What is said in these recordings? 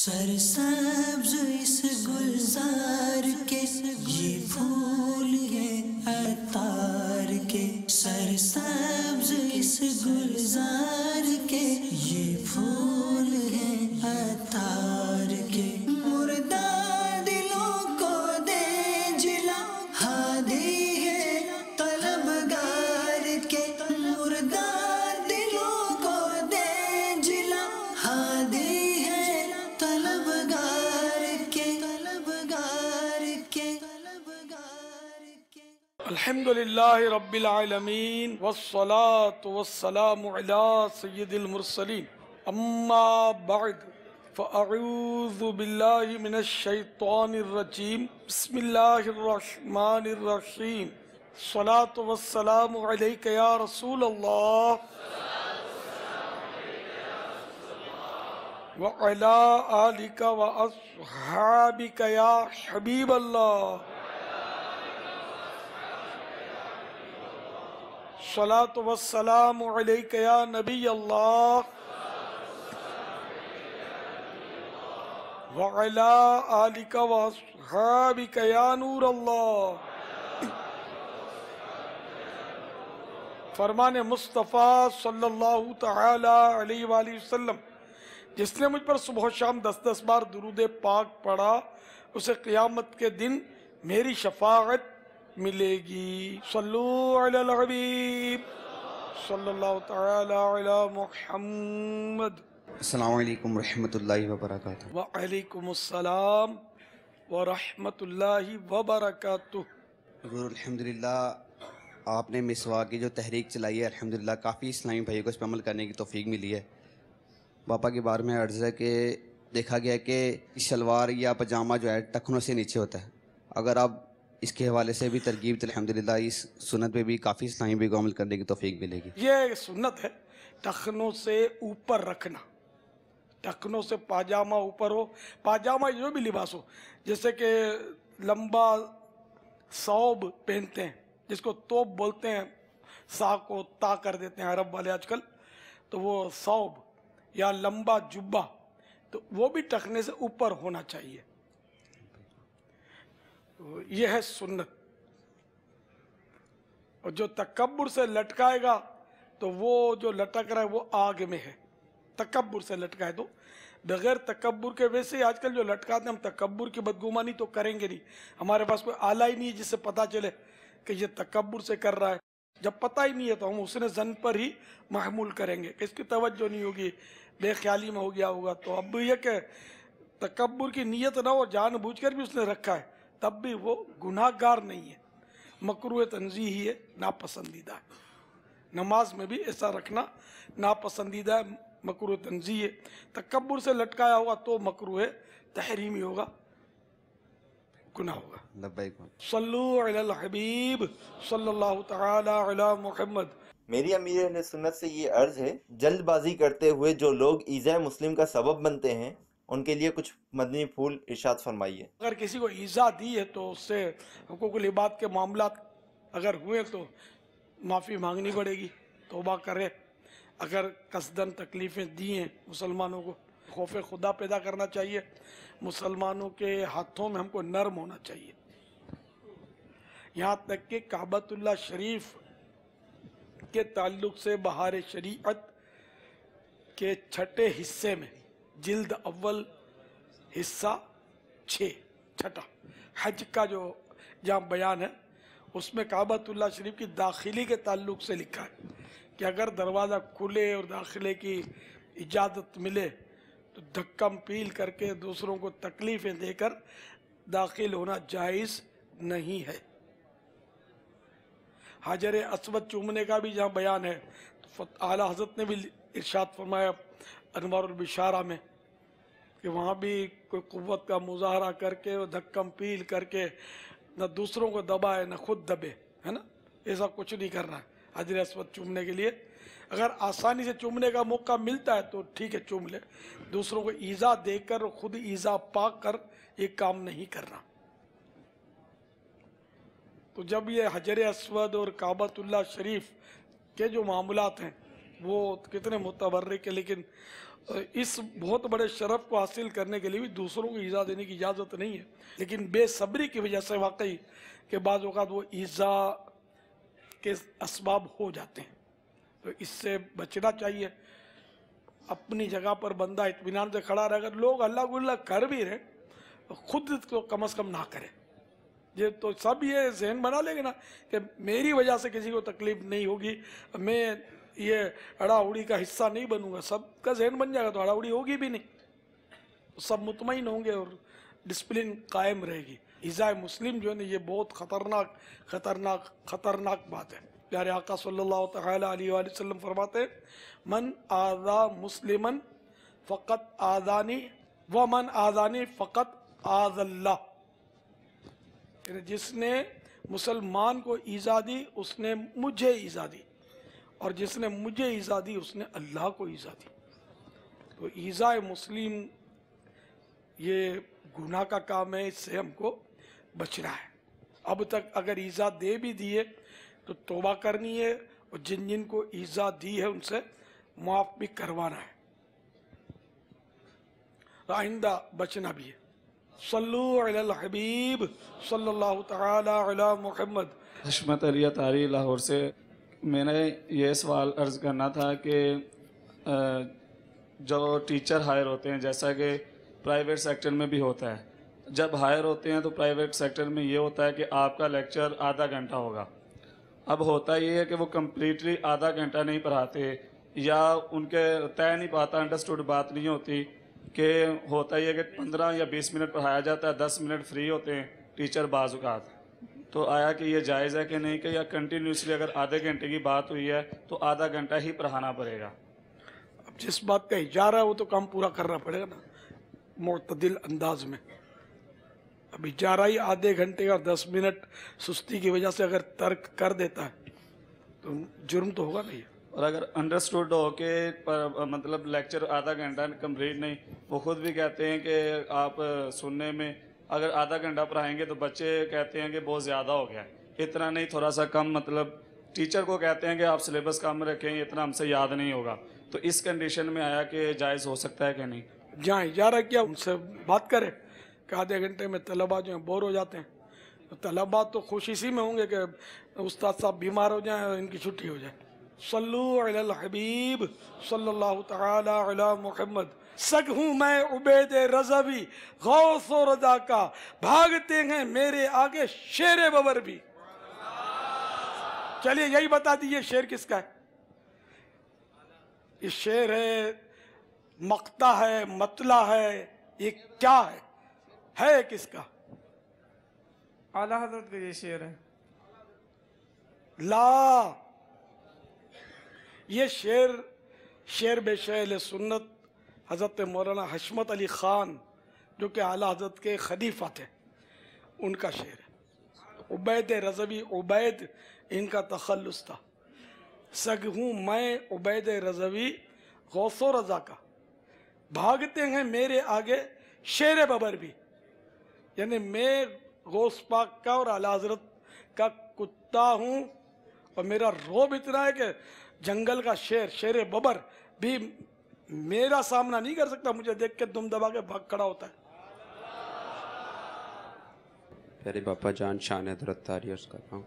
سرسبز اس گلزار کے یہ پھول ہیں عطار کے، سرسبز اس گلزار کے یہ پھول ہیں عطار کے، مردہ دلوں کو دے جلا ہادی ہے طلبگار کے، مردہ دلوں کو دے جلا ہادی الحمدللہ رب العالمین والصلاة والسلام علی سید المرسلین، اما بعد فاعوذ باللہ من الشیطان الرجیم، بسم اللہ الرحمن الرحیم، الصلاة والسلام علیک یا رسول اللہ وعلی آلک واصحابک یا حبیب اللہ، الصلاة والسلام علیک یا نبی اللہ وعلی آلک واصحابک یا نور اللہ۔ فرمان مصطفیٰ صلی اللہ تعالی علیہ وآلہ وسلم، جس نے مجھ پر صبح و شام 10 بار درود پاک پڑھا اسے قیامت کے دن میری شفاعت ملے گی۔ صلو علی الحبیب صلی اللہ تعالی علی محمد۔ السلام علیکم ورحمۃ اللہ وبرکاتہ۔ وعلیکم السلام ورحمۃ اللہ وبرکاتہ۔ حضور الحمدللہ آپ نے مسواک کی جو تحریک چلائی ہے الحمدللہ کافی اسلامی بھائیوں کو اس پہ عمل کرنے کی توفیق ملی ہے۔ باپا کے بارے میں عرض ہے کہ دیکھا گیا کہ شلوار یا پاجامہ جو ہے ٹخنوں سے نیچے ہوتا ہے، اگر آپ اس کے حوالے سے بھی ترغیب تو الحمدللہ اس سنت پہ بھی کافی اسلامی بھائیوں کو عمل کرنے کی توفیق ملے گی۔ یہ سنت ہے ٹخنوں سے اوپر رکھنا، ٹخنوں سے پاجامہ اوپر ہو، پاجامہ جو بھی لباس ہو، جیسے کہ لمبا ثوب پہنتے ہیں جس کو توب بولتے ہیں، سا کو تا کر دیتے ہیں عرب والے آج کل، تو وہ ثوب یا لمبا جبہ تو وہ بھی ٹخنے سے اوپر ہونا چاہیے، یہ ہے سنت۔ اور جو تکبر سے لٹکائے گا تو وہ جو لٹک رہا ہے وہ آگ میں ہے، تکبر سے لٹکائے تو بغیر تکبر کے، ویسے ہی آج کل جو لٹکاتے ہیں ہم تکبر کی بدگمانی تو کریں گے نہیں، ہمارے پاس کوئی آلہ ہی نہیں ہے جس سے پتہ چلے کہ یہ تکبر سے کر رہا ہے، جب پتہ ہی نہیں ہے تو ہم اس نے زن پر ہی محمول کریں گے کہ اس کی توجہ نہیں ہوگی، بے خیالی میں ہو گیا ہوگا۔ تو اب یہ کہ تکبر کی نیت نہ ہو، جان بوجھ کر بھی اس نے رکھا ہے تب بھی وہ گناہ گار نہیں ہے، مکروہ تنزیہی ہے، ناپسندیدہ ہے۔ نماز میں بھی ایسا رکھنا ناپسندیدہ ہے، مکروہ تنزیہی ہے۔ تکبر سے لٹکایا ہوگا تو مکروہ تحریمی ہوگا، گناہ ہوگا۔ لبیک۔ صلو علی الحبیب صلی اللہ تعالی علی محمد۔ میری امیر اہل سنت سے یہ عرض ہے، جلد بازی کرتے ہوئے جو لوگ ایذاء مسلم کا سبب بنتے ہیں ان کے لیے کچھ مدنی پھول ارشاد فرمائیے۔ اگر کسی کو ایذا دی ہے تو اس سے حقوق العباد کے معاملات اگر ہوئے تو معافی مانگنی پڑے گی، توبہ کرے۔ اگر قصداً تکلیفیں دی ہیں مسلمانوں کو، خوف خدا پیدا کرنا چاہیے، مسلمانوں کے ہاتھوں میں ہم کو نرم ہونا چاہیے۔ یہاں تک کہ کعبۃ اللہ شریف کے تعلق سے بہار شریعت کے 6 حصے میں، جلد اول حصہ 6 حج کا جو جہاں بیان ہے اس میں کعبۃ اللہ شریف کی داخلی کے تعلق سے لکھا ہے کہ اگر دروازہ کھلے اور داخلے کی اجازت ملے تو دھکم پیل کر کے دوسروں کو تکلیفیں دے کر داخل ہونا جائز نہیں ہے۔ حجر اسود چومنے کا بھی جہاں بیان ہے تو اعلیٰ حضرت نے بھی ارشاد فرمایا انوار البشارہ میں کہ وہاں بھی کوئی قوت کا مظاہرہ کر کے دھکم پیل کر کے نہ دوسروں کو دبائے نہ خود دبے، ہے نا، ایسا کچھ نہیں کرنا ہے حجر اسود چومنے کے لیے۔ اگر آسانی سے چومنے کا موقع ملتا ہے تو ٹھیک ہے چوم لے، دوسروں کو ایذا دے کر خود ایذا پا کر یہ کام نہیں کرنا۔ تو جب یہ حجر اسود اور کعبۃ اللہ شریف کے جو معاملات ہیں وہ کتنے متبرک ہیں، لیکن اس بہت بڑے شرف کو حاصل کرنے کے لیے بھی دوسروں کو ایذا دینے کی اجازت نہیں ہے، لیکن بے صبری کی وجہ سے واقعی کہ بعض اوقات وہ ایذا کے اسباب ہو جاتے ہیں، تو اس سے بچنا چاہیے۔ اپنی جگہ پر بندہ اطمینان سے کھڑا رہے، اگر لوگ اللہ گلہ کر بھی رہے خود کو کم از کم نہ کرے۔ یہ تو سب یہ ذہن بنا لیں گے نا کہ میری وجہ سے کسی کو تکلیف نہیں ہوگی، میں یہ اڑا اڑی کا حصہ نہیں بنوں گا، سب کا ذہن بن جائے گا تو اڑا اڑی ہوگی بھی نہیں، سب مطمئن ہوں گے اور ڈسپلن قائم رہے گی۔ ایذائے مسلم جو ہے نا یہ بہت خطرناک بات ہے۔ پیارے آقا صلی اللہ تعالی علیہ وآلہ وسلم فرماتے ہیں من آذا مسلمن فقط آذانی ومن آذانی فقط آذ اللہ، یعنی جس نے مسلمان کو ایذا دی اس نے مجھے ایذا دی، اور جس نے مجھے ایذا دی اس نے اللہ کو ایذا دی۔ تو ایذائے مسلم یہ گناہ کا کام ہے، اس سے ہم کو بچنا ہے۔ اب تک اگر ایذا دے بھی دیے تو توبہ کرنی ہے، اور جن جن کو ایذا دی ہے ان سے معاف بھی کروانا ہے، آئندہ بچنا بھی ہے۔ صلو علی الحبیب صلی اللہ تعالی علی محمد۔ حشمت علی اطہاری لاہور سے میں نے یہ سوال عرض کرنا تھا کہ جو ٹیچر ہائر ہوتے ہیں جیسا کہ پرائیویٹ سیکٹر میں بھی ہوتا ہے، جب ہائر ہوتے ہیں تو پرائیویٹ سیکٹر میں یہ ہوتا ہے کہ آپ کا لیکچر آدھا گھنٹہ ہوگا۔ اب ہوتا یہ ہے کہ وہ کمپلیٹلی آدھا گھنٹہ نہیں پڑھاتے، یا ان کے طے نہیں پاتا، انڈرسٹوڈ بات نہیں ہوتی، کہ ہوتا یہ ہے کہ 15 یا 20 منٹ پڑھایا جاتا ہے، 10 منٹ فری ہوتے ہیں ٹیچر بعض اوقات۔ تو آیا کہ یہ جائز ہے کہ نہیں، کہ یا کنٹینیوسلی اگر آدھے گھنٹے کی بات ہوئی ہے تو آدھا گھنٹہ ہی پڑھانا پڑے گا؟ اب جس بات کا اجارہ ہے وہ تو کام پورا کرنا پڑے گا نا معتدل انداز میں۔ اب اجارہ ہی آدھے گھنٹے کا 10 منٹ سستی کی وجہ سے اگر ترک کر دیتا ہے تو جرم تو ہوگا نہیں۔ اور اگر انڈرسٹوڈ ہو کہ مطلب لیکچر آدھا گھنٹہ کمپلیٹ نہیں، وہ خود بھی کہتے ہیں کہ آپ سننے میں اگر آدھا گھنٹہ پڑھائیں گے تو بچے کہتے ہیں کہ بہت زیادہ ہو گیا، اتنا نہیں تھوڑا سا کم، مطلب ٹیچر کو کہتے ہیں کہ آپ سلیبس کم رکھیں، اتنا ہم سے یاد نہیں ہوگا۔ تو اس کنڈیشن میں آیا کہ جائز ہو سکتا ہے کہ نہیں؟ جہاں اجارہ کیا ان سے بات کرے کہ آدھے گھنٹے میں طلباء جو ہیں بور ہو جاتے ہیں، تو طلباء تو خوش اسی میں ہوں گے کہ استاد صاحب بیمار ہو جائیں اور ان کی چھٹی ہو جائے۔ صلو علی الحبیب صلی اللہ تعالی علی محمد۔ سگ ہوں میں عبید رضوی غوث و رضا کا، بھاگتے ہیں میرے آگے شیر ببر بھی۔ چلیے یہی بتا دیجئے شعر کس کا ہے؟ یہ شعر ہے، مقطع ہے، مطلع ہے، یہ کیا ہے کس کا؟ اعلیٰ حضرت کا یہ شعر ہے۔ لا، یہ شعر بے شعر سنت حضرت مولانا حشمت علی خان جو کہ اعلیٰ حضرت کے خلیفہ تھے ان کا شعر ہے۔ عبید رضوی، عبید ان کا تخلص تھا۔ سگ ہوں میں عبید رضوی غوث و رضا کا، بھاگتے ہیں میرے آگے شیر ببر بھی، یعنی میں غوث پاک کا اور اعلیٰ حضرت کا کتا ہوں، اور میرا روب اتنا ہے کہ جنگل کا شیر ببر بھی میرا سامنا نہیں کر سکتا، مجھے دیکھ کے دم دبا کے بھاگ کھڑا ہوتا ہے۔ پیارے باپا جان، شان حضرت تاری عرض کر رہا ہوں۔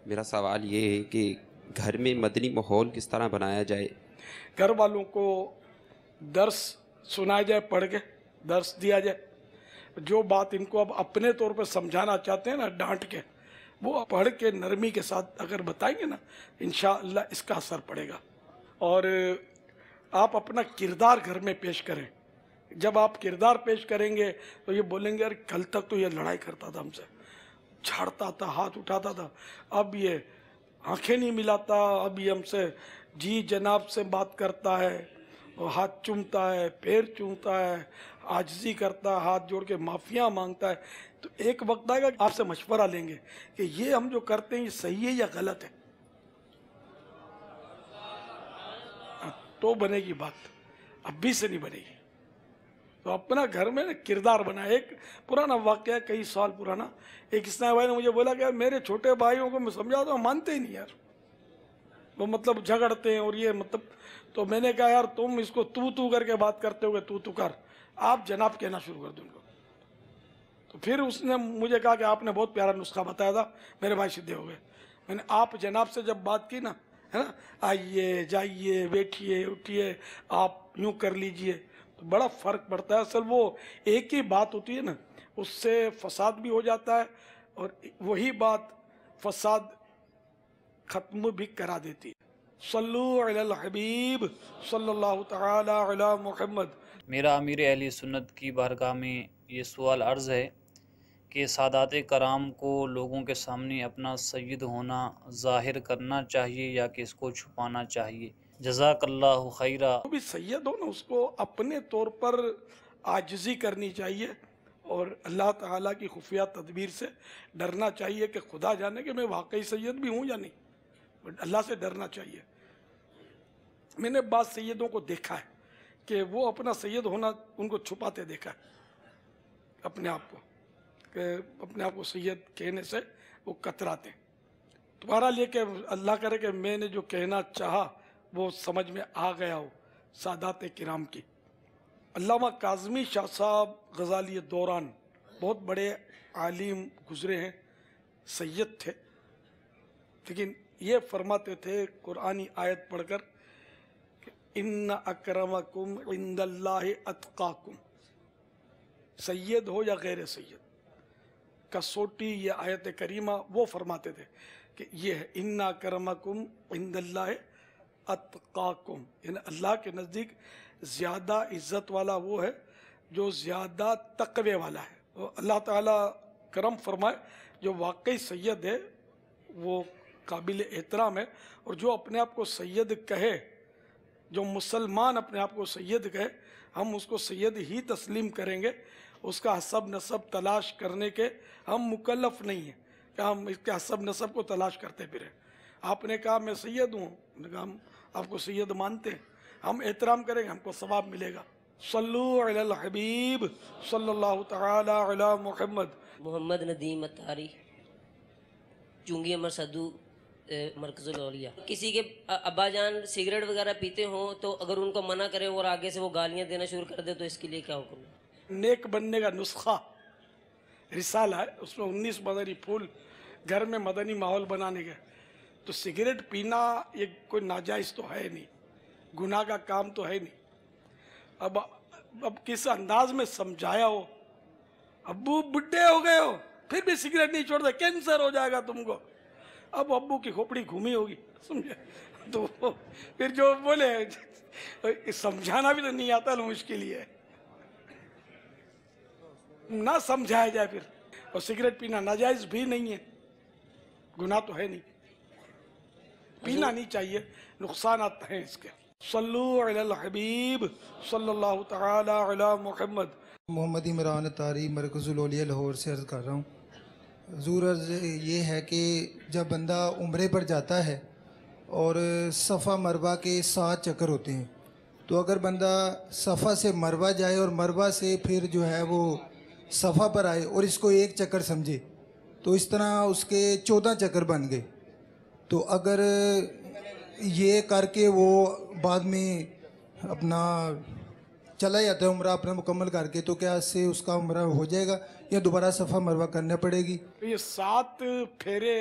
میرا سوال یہ ہے کہ گھر میں مدنی ماحول کس طرح بنایا جائے؟ گھر والوں کو درس سنایا جائے، پڑھ کے درس دیا جائے، جو بات ان کو اب اپنے طور پہ سمجھانا چاہتے ہیں نا ڈانٹ کے، وہ پڑھ کے نرمی کے ساتھ اگر بتائیں گے نا انشاءاللہ اس کا اثر پڑے گا۔ اور آپ اپنا کردار گھر میں پیش کریں، جب آپ کردار پیش کریں گے تو یہ بولیں گے یار کل تک تو یہ لڑائی کرتا تھا ہم سے، جھاڑتا تھا، ہاتھ اٹھاتا تھا، اب یہ آنکھیں نہیں ملاتا، اب یہ ہم سے جی جناب سے بات کرتا ہے، اور ہاتھ چومتا ہے، پیر چومتا ہے، عاجزی کرتا ہے، ہاتھ جوڑ کے معافیاں مانگتا ہے۔ تو ایک وقت آئے گا کہ آپ سے مشورہ لیں گے کہ یہ ہم جو کرتے ہیں یہ صحیح ہے یا غلط ہے، تو بنے گی بات، ابھی سے نہیں بنے گی۔ تو اپنا گھر میں کردار بنا۔ ایک پرانا واقعہ، کئی سال پرانا، ایک اسلامی بھائی نے مجھے بولا کہ میرے چھوٹے بھائیوں کو میں سمجھاتا ہوں مانتے ہی نہیں یار، وہ مطلب جھگڑتے ہیں اور یہ مطلب تو میں نے کہا یار تم اس کو تو کر کے بات کرتے ہوئے تو کر، آپ جناب کہنا شروع کر دو ان کو۔ تو پھر اس نے مجھے کہا کہ آپ نے بہت پیارا نسخہ بتایا تھا، میرے بھائی سیدھے ہو گئے۔ میں نے آپ جناب سے جب بات کی نا، ہے نا، آئیے جائیے بیٹھیے اٹھیے آپ یوں کر لیجئے، تو بڑا فرق پڑتا ہے۔ اصل وہ ایک ہی بات ہوتی ہے نا، اس سے فساد بھی ہو جاتا ہے اور وہی بات فساد ختم بھی کرا دیتی ہے۔ صلو علی الحبیب صلی اللہ تعالی علی محمد۔ میرا امیر اہل سنت کی بارگاہ میں یہ سوال عرض ہے کہ سادات کرام کو لوگوں کے سامنے اپنا سید ہونا ظاہر کرنا چاہیے یا کہ اس کو چھپانا چاہیے؟ جزاک اللہ خیرہ۔ جو بھی سید ہو نا، اس کو اپنے طور پر عاجزی کرنی چاہیے اور اللہ تعالیٰ کی خفیہ تدبیر سے ڈرنا چاہیے کہ خدا جانے کہ میں واقعی سید بھی ہوں یا نہیں، بٹ اللہ سے ڈرنا چاہیے۔ میں نے بعض سیدوں کو دیکھا ہے کہ وہ اپنا سید ہونا ان کو چھپاتے دیکھا ہے، اپنے آپ کو، کہ اپنے آپ کو سید کہنے سے وہ کتراتے۔ تمہارا لیے کہ اللہ کرے کہ میں نے جو کہنا چاہا وہ سمجھ میں آ گیا ہو سادات کرام کی۔ علامہ کاظمی شاہ صاحب غزالی دوران بہت بڑے عالم گزرے ہیں، سید تھے، لیکن یہ فرماتے تھے قرآنی آیت پڑھ کر کہ ان اکرمکم عند اللہ اتقاکم، سید ہو یا غیر سید، کسوٹی یہ آیت کریمہ وہ فرماتے تھے کہ یہ ہے ان اکرمکم عند اللہ اتقاکم، یعنی اللہ کے نزدیک زیادہ عزت والا وہ ہے جو زیادہ تقوی والا ہے۔ تو اللہ تعالیٰ کرم فرمائے، جو واقعی سید ہے وہ قابل احترام ہے، اور جو اپنے آپ کو سید کہے، جو مسلمان اپنے آپ کو سید کہے، ہم اس کو سید ہی تسلیم کریں گے، اس کا حسب نسب تلاش کرنے کے ہم مکلف نہیں ہیں کہ ہم اس کے حسب نسب کو تلاش کرتے پھریں۔ آپ نے کہا میں سید ہوں، میں نے کہا ہم آپ کو سید مانتے ہیں، ہم احترام کریں گے، ہم کو ثواب ملے گا۔ صلو علی الحبیب صلی اللہ تعالی علی محمد۔ محمد ندیم اتاری، چونگی امر صدو، مرکز الاولیاء۔ کسی کے ابا جان سگریٹ وغیرہ پیتے ہوں تو اگر ان کو منع کریں اور آگے سے وہ گالیاں دینا شروع کر دے تو اس کے لیے کیا حکم ہے؟ نیک بننے کا نسخہ رسالہ ہے، اس میں 19 مدنی پھول گھر میں مدنی ماحول بنانے کے۔ تو سگریٹ پینا یہ کوئی ناجائز تو ہے نہیں، گناہ کا کام تو ہے نہیں۔ اب کس انداز میں سمجھایا ہو، ابو بڈھے ہو گئے ہو پھر بھی سگریٹ نہیں چھوڑتے، کینسر ہو جائے گا تم کو۔ اب ابو کی کھوپڑی گھومی ہوگی، سمجھے، تو پھر جو بولے سمجھانا بھی تو نہیں آتا، مشکل ہی ہے، نہ سمجھایا جائے پھر۔ اور سگریٹ پینا ناجائز بھی نہیں ہے، گناہ تو ہے نہیں، پینا نہیں چاہیے، نقصانات ہیں اس کے۔ صلو علی الحبیب صلی اللہ تعالی علی محمد۔ محمد عمران اتاری، مرکز الاولیاء لاہور سے عرض کر رہا ہوں۔ حضور عرض یہ ہے کہ جب بندہ عمرے پر جاتا ہے اور صفا مروہ کے 7 چکر ہوتے ہیں، تو اگر بندہ صفا سے مروہ جائے اور مروہ سے پھر جو ہے وہ صفا پر آئے اور اس کو 1 چکر سمجھے تو اس طرح اس کے 14 چکر بن گئے۔ تو اگر یہ کر کے وہ بعد میں اپنا چلا جاتا ہے عمرہ اپنا مکمل کر کے، تو کیا اس سے اس کا عمرہ ہو جائے گا یا دوبارہ صفا مروہ کرنا پڑے گی؟ یہ 7 پھیرے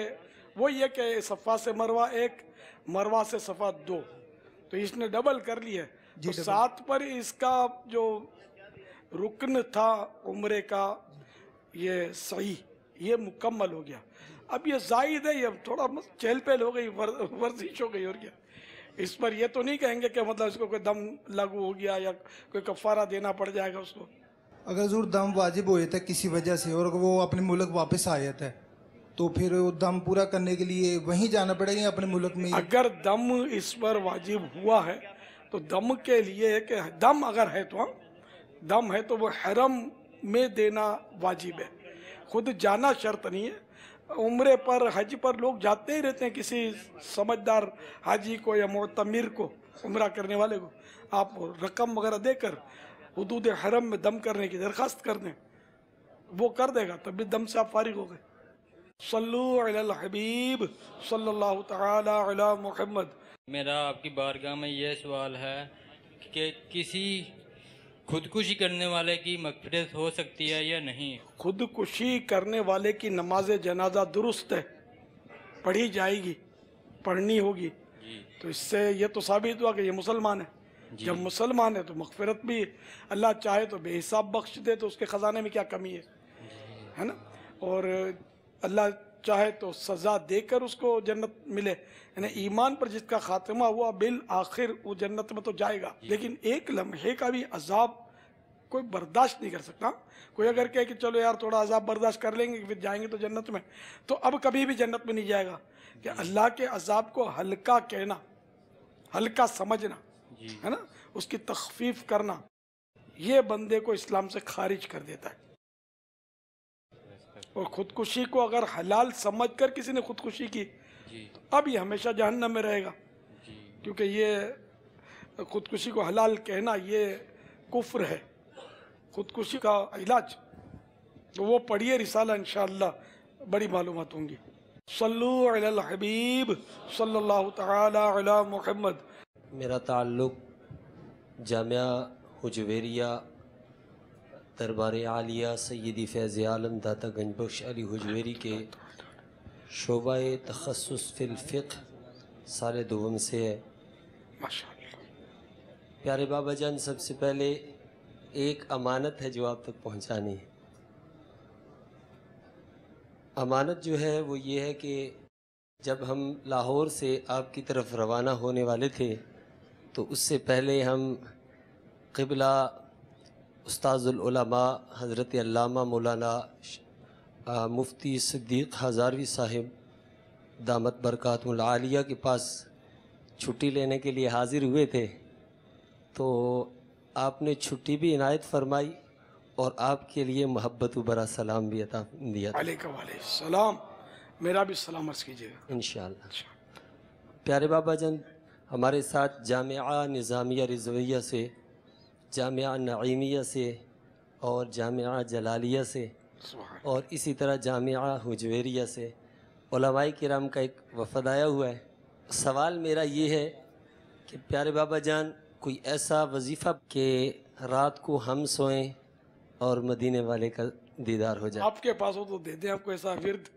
وہ یہ کہ صفا سے مروہ 1، مروہ سے صفا 2، تو اس نے ڈبل کر لی ہے۔ تو 7 پر اس کا جو رکن تھا عمرے کا یہ صحیح، یہ مکمل ہو گیا۔ اب یہ زائد ہے، یہ تھوڑا چہل پہل ہو گئی، ورزش ہو گئی، اور کیا اس پر یہ تو نہیں کہیں گے کہ مطلب اس کو کوئی دم لاگو ہو گیا یا کوئی کفارہ دینا پڑ جائے گا اس کو۔ اگر ضرور دم واجب ہو جاتا ہے کسی وجہ سے اور وہ اپنے ملک واپس آ جاتا ہے تو پھر وہ دم پورا کرنے کے لیے وہیں جانا پڑے گا اپنے ملک میں؟ اگر دم اس پر واجب ہوا ہے تو دم کے لیے کہ دم اگر ہے تو دم ہے تو وہ حرم میں دینا واجب ہے، خود جانا شرط نہیں ہے۔ عمرے پر حج پر لوگ جاتے ہی رہتے ہیں، کسی سمجھدار حاجی کو یا معتمر کو، عمرہ کرنے والے کو آپ رقم وغیرہ دے کر حدود حرم میں دم کرنے کی درخواست کر دیں، وہ کر دے گا، تب بھی دم سے آپ فارغ ہو گئے۔ صلو علی الحبیب صلی اللہ تعالی علی محمد۔ میرا آپ کی بارگاہ میں یہ سوال ہے کہ کسی خودکشی کرنے والے کی مغفرت ہو سکتی ہے یا نہیں؟ خودکشی کرنے والے کی نماز جنازہ درست ہے، پڑھی جائے گی، پڑھنی ہوگی، تو اس سے یہ تو ثابت ہوا کہ یہ مسلمان ہے۔ جب مسلمان ہے تو مغفرت بھی اللہ چاہے تو بے حساب بخش دے، تو اس کے خزانے میں کیا کمی ہے نا؟ اور اللہ چاہے تو سزا دے کر اس کو جنت ملے، یعنی ایمان پر جس کا خاتمہ ہوا بالآخر وہ جنت میں تو جائے گا، لیکن ایک لمحے کا بھی عذاب کوئی برداشت نہیں کر سکتا۔ کوئی اگر کہے کہ چلو یار تھوڑا عذاب برداشت کر لیں گے پھر جائیں گے تو جنت میں، تو اب کبھی بھی جنت میں نہیں جائے گا۔ کہ اللہ کے عذاب کو ہلکا کہنا، ہلکا سمجھنا ہے نا، اس کی تخفیف کرنا، یہ بندے کو اسلام سے خارج کر دیتا ہے۔ اور خودکشی کو اگر حلال سمجھ کر کسی نے خودکشی کی تو اب یہ ہمیشہ جہنم میں رہے گا، کیونکہ یہ خودکشی کو حلال کہنا یہ کفر ہے۔ خودکشی کا علاج تو وہ پڑھیے رسالہ، انشاءاللہ بڑی معلومات ہوں گی۔ صلو علی الحبیب صلی اللہ تعالی علی محمد۔ میرا تعلق جامعہ حجویریہ دربار عالیہ سیدی فیض عالم داتا گنج بخش علی حجویری کے شعبہ تخصص فی الفقہ سال دوم سے ہے۔ پیارے بابا جان، سب سے پہلے ایک امانت ہے جو آپ تک پہنچانی ہے۔ امانت جو ہے وہ یہ ہے کہ جب ہم لاہور سے آپ کی طرف روانہ ہونے والے تھے تو اس سے پہلے ہم قبلہ استاذ العلماء حضرت علامہ مولانا مفتی صدیق ہزاروی صاحب دامت برکاتہ العالیہ کے پاس چھٹی لینے کے لیے حاضر ہوئے تھے، تو آپ نے چھٹی بھی عنایت فرمائی اور آپ کے لیے محبت و برا سلام بھی عطا دیا۔ علیکم علیہ السلام، میرا بھی سلام عرض کیجیے گا انشاءاللہ۔ پیارے بابا جان، ہمارے ساتھ جامعہ نظامیہ رضویہ سے، جامعہ نعیمیہ سے اور جامعہ جلالیہ سے اور اسی طرح جامعہ حجویریہ سے علماء کرام کا ایک وفد آیا ہوا ہے۔ سوال میرا یہ ہے کہ پیارے بابا جان، کوئی ایسا وظیفہ کہ رات کو ہم سوئیں اور مدینے والے کا دیدار ہو جائے؟ آپ کے پاس ہو تو دے دیں آپ کو ایسا ورد،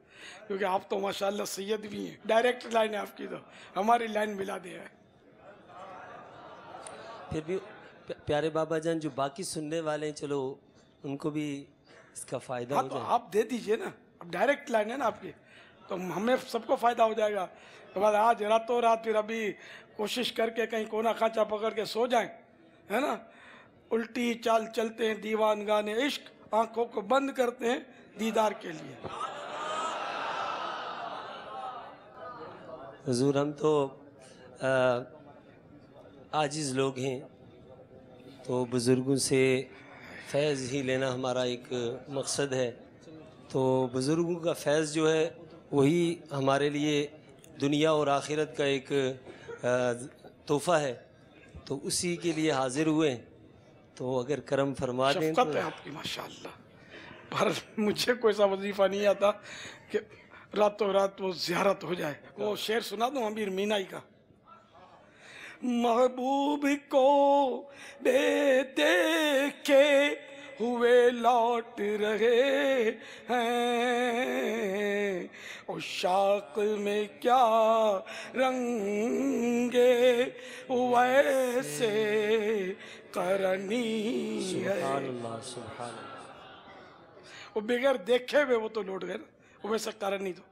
کیونکہ آپ تو ماشاءاللہ سید بھی ہیں، ڈائریکٹ لائن ہے آپ کی، تو ہماری لائن ملا دیا ہے۔ پھر بھی پیارے بابا جان جو باقی سننے والے ہیں، چلو ان کو بھی اس کا فائدہ ہو جائے۔ آپ دے دیجئے نا، اب ڈائریکٹ لائن ہے نا آپ کی، تو ہمیں سب کو فائدہ ہو جائے گا۔ تو بعد آج راتوں رات پھر ابھی کوشش کر کے کہیں کونا کھانچا پکڑ کے سو جائیں، ہے نا، الٹی چال چلتے ہیں دیوان گانے عشق، آنکھوں کو بند کرتے ہیں دیدار کے لیے۔ حضور، ہم تو عاجز لوگ ہیں، تو بزرگوں سے فیض ہی لینا ہمارا ایک مقصد ہے، تو بزرگوں کا فیض جو ہے وہی ہمارے لیے دنیا اور آخرت کا ایک تحفہ ہے، تو اسی کے لیے حاضر ہوئے، تو اگر کرم فرما دیں تو۔ شفقت ہے آپ کی ماشاءاللہ، پر مجھے کوئی سا وظیفہ نہیں آتا کہ راتوں رات وہ زیارت ہو جائے۔ وہ شعر سنا دوں امیر مینائی کا، محبوب کو بے دیکھے ہوئے لوٹ رہے ہیں، عشاق میں کیا رنگے ویسے کرنی ہے۔ سبحان اللہ، سبحان اللہ۔ وہ بغیر دیکھے ہوئے وہ تو لوٹ گئے نا، وہ ویسے کرنی تو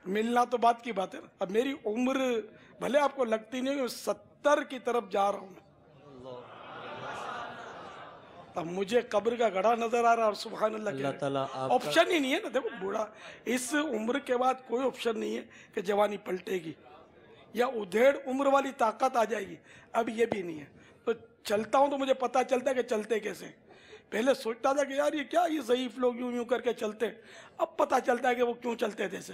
ملنا تو بات کی بات ہے نا۔ اب میری عمر بھلے آپ کو لگتی نہیں کہ 70 کی طرف جا رہا ہوں، اب مجھے قبر کا گڑھا نظر آ رہا، اور سبحان اللہ تعالیٰ آپشن ہی نہیں ہے نا۔ دیکھو بوڑھا، اس عمر کے بعد کوئی آپشن نہیں ہے کہ جوانی پلٹے گی یا ادھیڑ عمر والی طاقت آ جائے گی، اب یہ بھی نہیں ہے۔ تو چلتا ہوں تو مجھے پتہ چلتا ہے کہ چلتے کیسے۔ پہلے سوچتا تھا کہ یار یہ کیا، یہ ضعیف لوگ یوں یوں کر کے چلتے، اب پتہ چلتا ہے کہ وہ کیوں چلتے تھے ایسے۔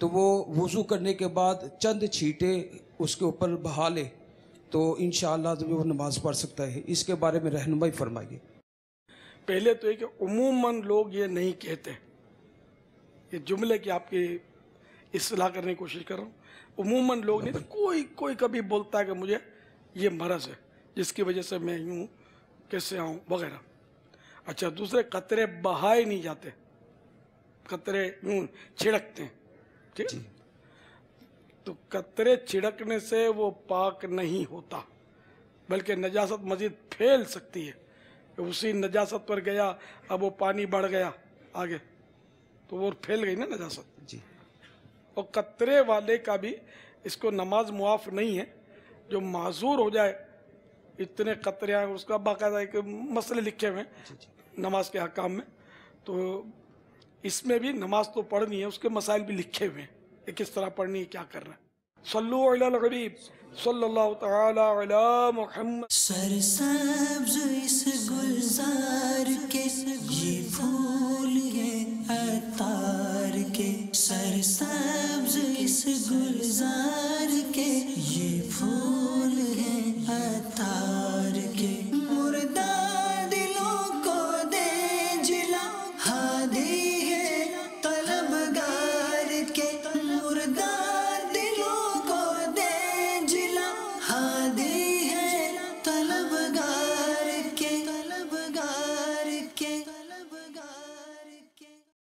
تو وہ وضو کرنے کے بعد چند چھینٹے اس کے اوپر بہا لے تو انشاءاللہ تو وہ نماز پڑھ سکتا ہے. اس کے بارے میں رہنمائی فرمائیے. پہلے تو یہ کہ عموماً لوگ یہ نہیں کہتے، یہ جملے کی آپ کی اصلاح کرنے کی کوشش کر رہا ہوں. عموماً لوگ نہیں، کوئی کبھی بولتا ہے کہ مجھے یہ مرض ہے جس کی وجہ سے میں یوں کیسے آؤں وغیرہ. اچھا، دوسرے قطرے بہائے نہیں جاتے، قطرے یوں چھڑکتے ہیں. ٹھیک، تو قطرے چھڑکنے سے وہ پاک نہیں ہوتا، بلکہ نجاست مزید پھیل سکتی ہے. اسی نجاست پر گیا، اب وہ پانی بڑھ گیا آگے تو وہ پھیل گئی نا نجاست. اور قطرے والے کا بھی اس کو نماز معاف نہیں ہے. جو معذور ہو جائے اتنے قطرے آئے، اس کا باقاعدہ ایک مسئلے لکھے ہوئے ہیں نماز کے احکام میں، تو اس میں بھی نماز تو پڑھنی ہے، اس کے مسائل بھی لکھے ہوئے ہیں کہ کس طرح پڑھنی ہے، کیا کرنا ہے. صلو علی الحبیب صلی اللہ تعالی علی محمد. سرسبز اس گلزار کے یہ پھول ہیں عطار کے، سرسبز اس گلزار کے یہ پھول ہیں عطار کے. مردہ دلوں کو دے جلا ہادی ہے طلبگار کے، مردہ دلوں کو دے جلا ہادی